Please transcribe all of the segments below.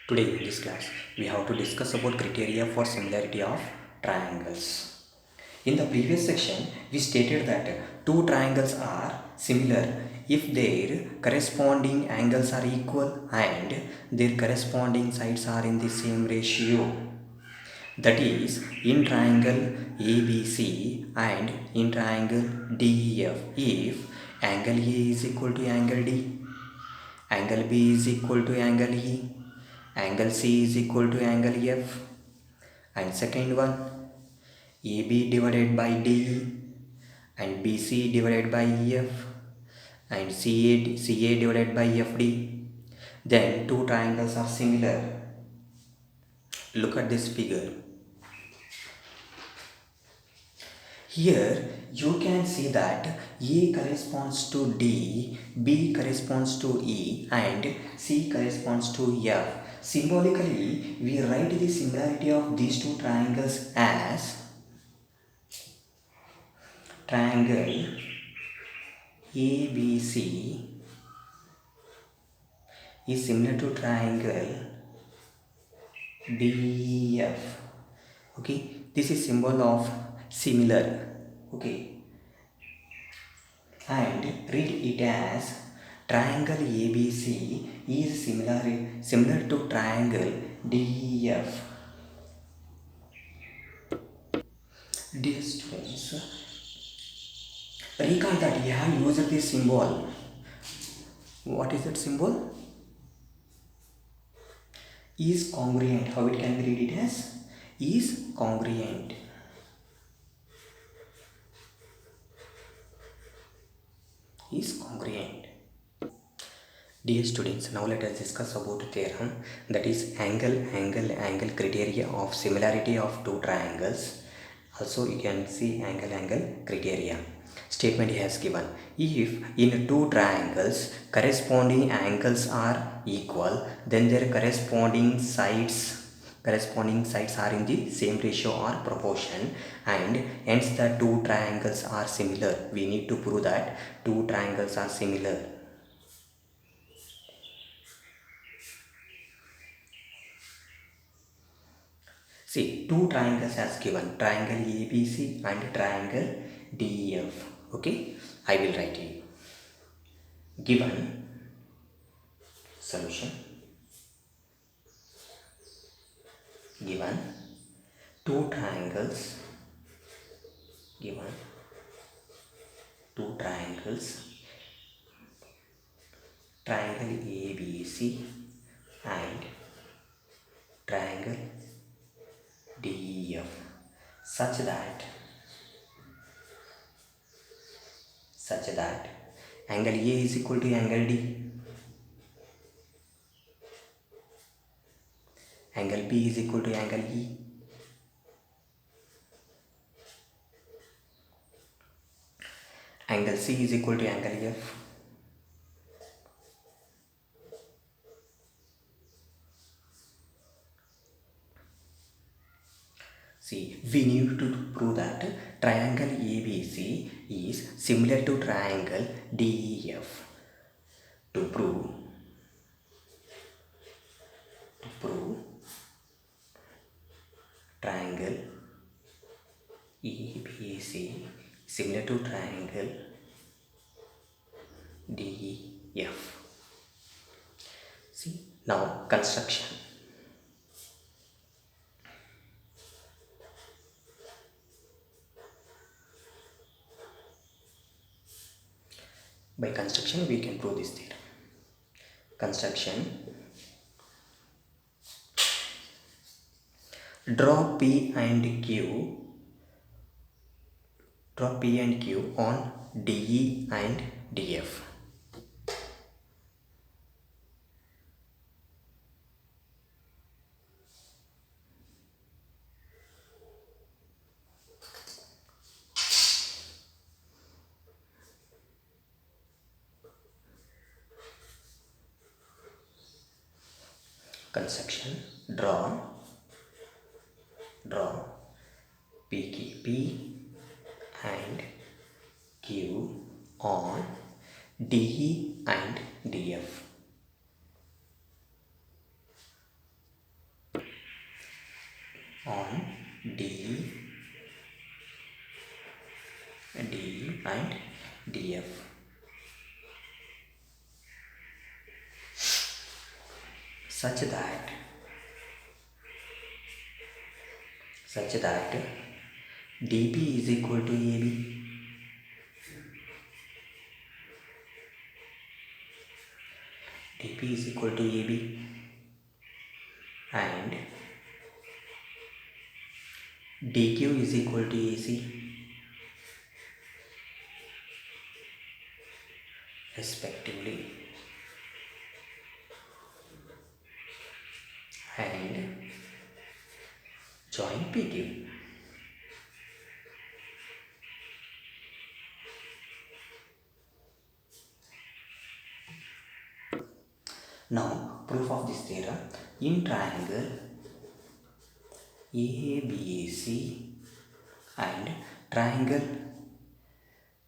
Today in this class, we have to discuss about criteria for similarity of triangles. In the previous section, we stated that two triangles are similar if their corresponding angles are equal and their corresponding sides are in the same ratio. That is, in triangle ABC and in triangle DEF, if angle A is equal to angle D, angle B is equal to angle E, angle C is equal to angle F, and second one AB divided by DE and BC divided by EF and CA divided by FD, then two triangles are similar. Look at this figure. Here you can see that A corresponds to D, B corresponds to E and C corresponds to F. Symbolically, we write the similarity of these two triangles as triangle ABC is similar to triangle DEF. Okay, this is symbol of similar. Okay, and read it as triangle ABC is similar to triangle DEF. Dear students, recall that we have used this symbol. What is that symbol? Is congruent. How it can be read it as? Is congruent. Is congruent. Dear students, now let us discuss about theorem, that is angle criteria of similarity of two triangles. Also you can see angle criteria. Statement he has given: if in two triangles corresponding angles are equal, then their corresponding sides are in the same ratio or proportion, and hence the two triangles are similar. We need to prove that two triangles are similar. See, two triangles as given, triangle ABC and triangle DEF. Okay, I will write you. Given solution, given two triangles, given two triangles, triangle ABC and triangle DEF, such that angle A is equal to angle D, angle B is equal to angle E, angle C is equal to angle F, see, we need to prove that triangle ABC is similar to triangle DEF. To prove triangle ABC similar to triangle DEF. See, now construction. By construction, we can prove this theorem. Construction. Draw P and Q. Draw P and Q on DE and DF. Construction. Draw P and Q on DE and DF. on D and DF. Such that DP is equal to AB. DP is equal to AB and DQ is equal to AC respectively, and join PQ. Now, proof of this theorem. In triangle ABC and triangle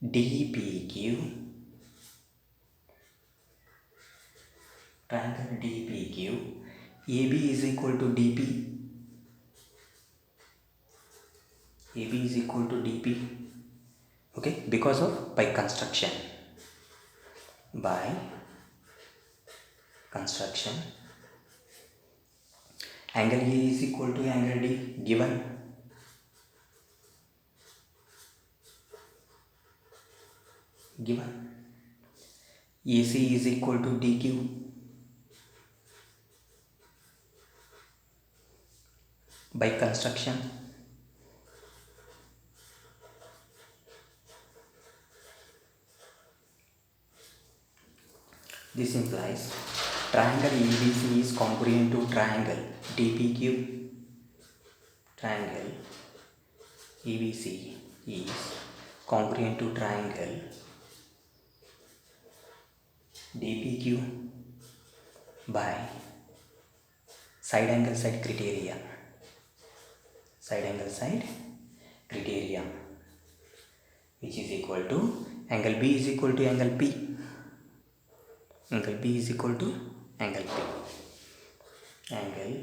DPQ, AB is equal to DP, okay, because of by construction angle A is equal to angle D given, AC is equal to DQ by construction. This implies triangle ABC is congruent to triangle DPQ. Triangle ABC is congruent to triangle DPQ by side angle side criteria. Which is equal to angle B is equal to angle P. Angle B is equal to angle P. Angle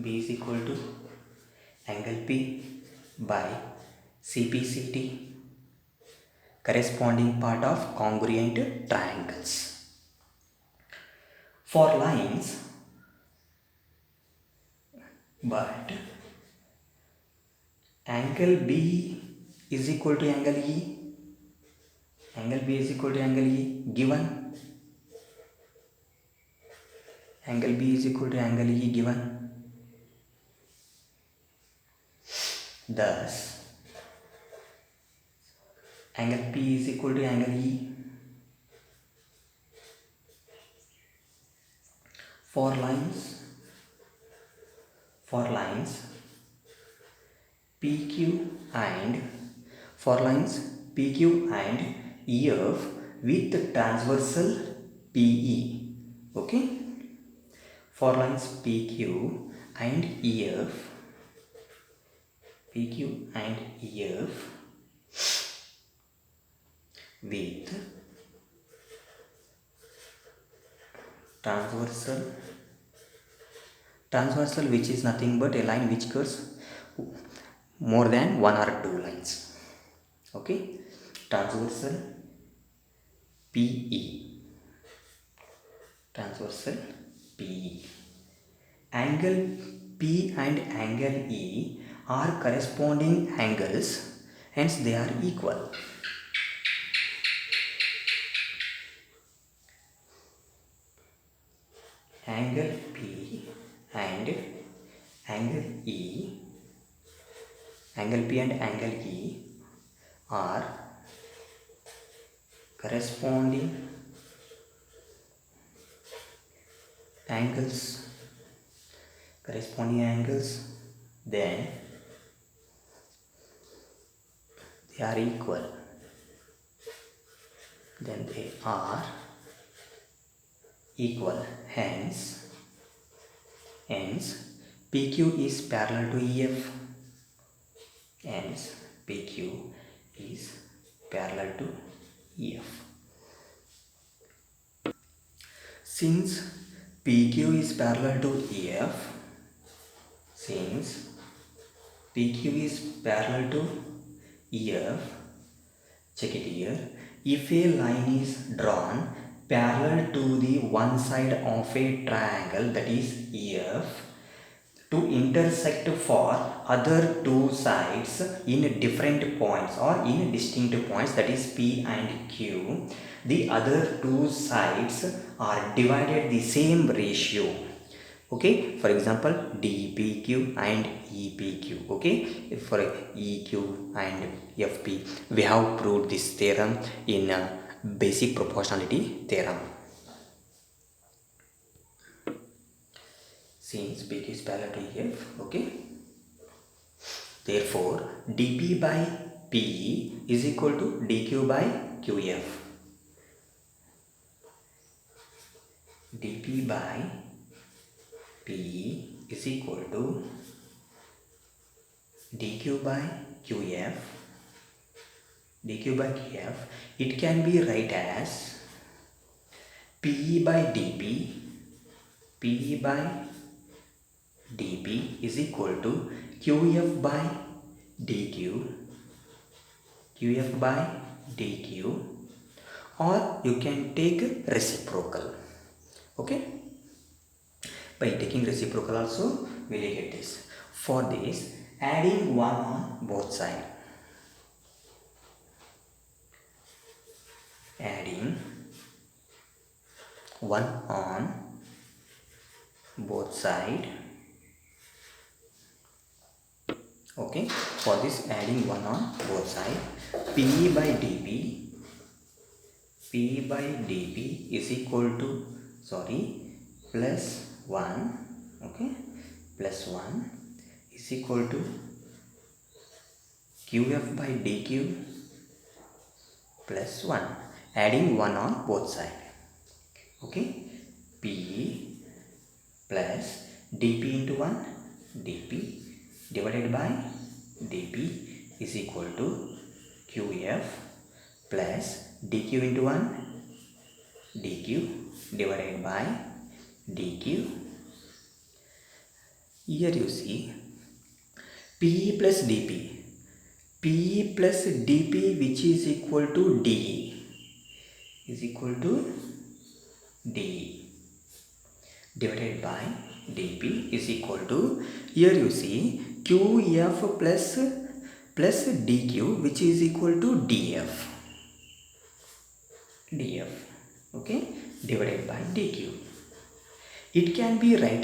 B is equal to angle P by CPCT, corresponding part of congruent triangles. For lines, but angle B is equal to angle E. Angle B is equal to angle E given. Angle B is equal to angle E given. Thus, angle P is equal to angle E. For lines PQ and EF with transversal PE. Okay. For lines PQ and EF with transversal, which is nothing but a line which curves more than one or two lines. Okay, transversal PE. Angle P and angle E are corresponding angles, hence they are equal. Angle P and angle E are corresponding angles, then they are equal. Hence PQ is parallel to EF. Since PQ is parallel to EF, PQ is parallel to EF. Check it here. If a line is drawn parallel to the one side of a triangle, that is EF, to intersect for other two sides in different points or in distinct points, that is P and Q, the other two sides are divided the same ratio. Okay, for example, DPQ and EPQ. Okay, for EQ and FP, we have proved this theorem in basic proportionality theorem. Since PQ is parallel to EF, okay, therefore dP by PE is equal to dQ by QF. dP by PE is equal to dQ by QF. dQ by QF, it can be write as PE by dP. PE by dP is equal to QF by dQ. QF by dQ, or you can take reciprocal. Okay, by taking reciprocal also we will get this. For this, adding 1 on both sides. Adding 1 on both sides. Okay, for this adding 1 on both sides, PE by dP. P by dP is equal to, plus 1, okay, plus 1 is equal to QF by dQ plus 1, adding 1 on both sides. Okay, PE plus dP into 1, dP divided by dP is equal to QF plus dQ into 1, dQ divided by dQ. Here you see PE plus dP. PE plus dP, which is equal to DE, is equal to DE divided by dP is equal to, here you see QF plus dQ, which is equal to DF. Okay, divided by dQ. It can be write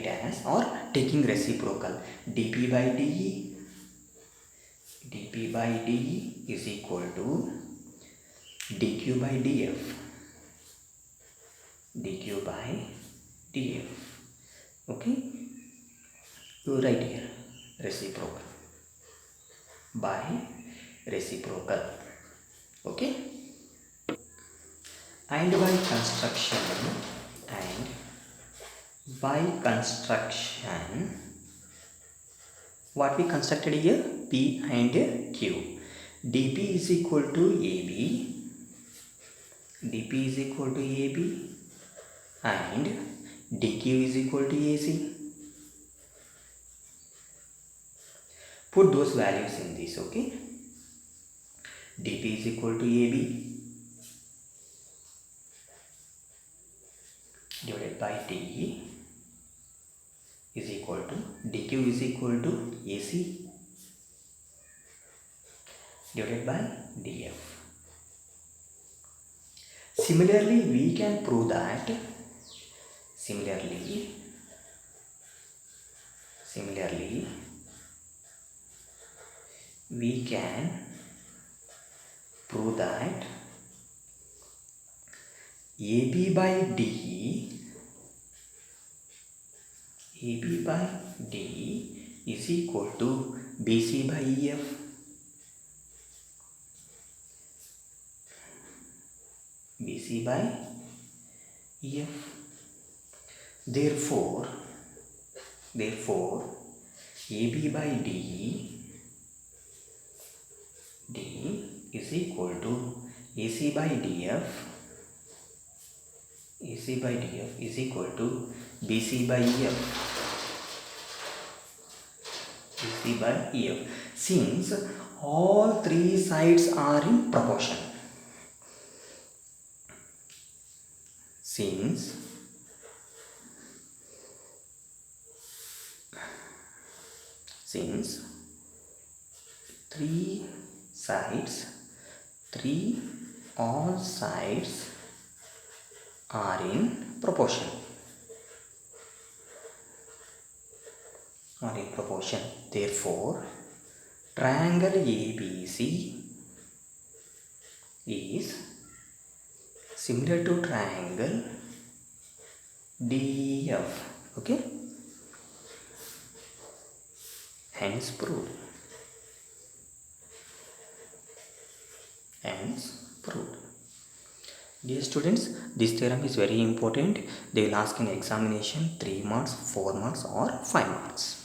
as or taking reciprocal, dP by DE. dP by DE is equal to dQ by DF. dQ by DF. Okay, you write here reciprocal by reciprocal. Okay, and by construction, what we constructed here, P and Q. dP is equal to AB. dP is equal to AB and dQ is equal to AC. Put those values in this. Okay, dP is equal to AB divided by DE is equal to dQ is equal to AC divided by DF. Similarly, we can prove that we can prove that AB by DE is equal to BC by EF. BC by EF. Therefore AB by DE is equal to AC by DF. AC by DF is equal to BC by EF. AC by EF. Since all three sides are in proportion. Since all sides are in proportion. Therefore, triangle ABC is similar to triangle DEF. Okay? Hence proved. Dear students, this theorem is very important. They will ask in examination 3 marks, 4 marks or 5 marks.